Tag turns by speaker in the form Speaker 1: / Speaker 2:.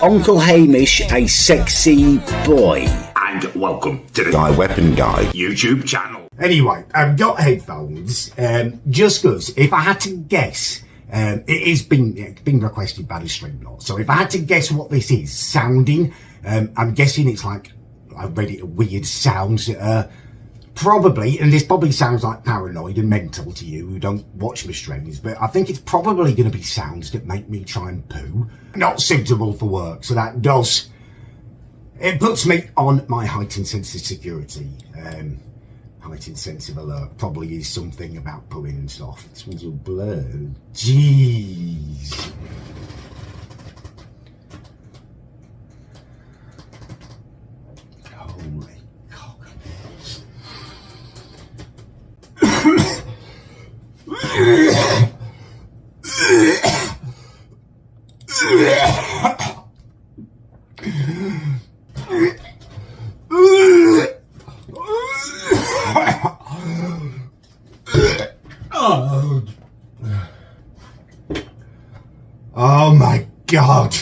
Speaker 1: Uncle Hamish, a sexy boy.
Speaker 2: And welcome to the Guy Weapon Guy YouTube channel.
Speaker 3: Anyway, I've got headphones, just because if I had to guess, it is been requested by the Streamlord, so if I had to guess what this is sounding, I'm guessing it's like, I read it, weird sounds that are probably, and this probably sounds like paranoid and mental to you who don't watch my streams, but I think it's probably going to be sounds that make me try and poo. Not suitable for work, so that does, it puts me on my heightened sense of security. Heightened sense of alert probably is something about pooing and stuff. This one's all blurred. Jeez. Holy cockles. Oh my God.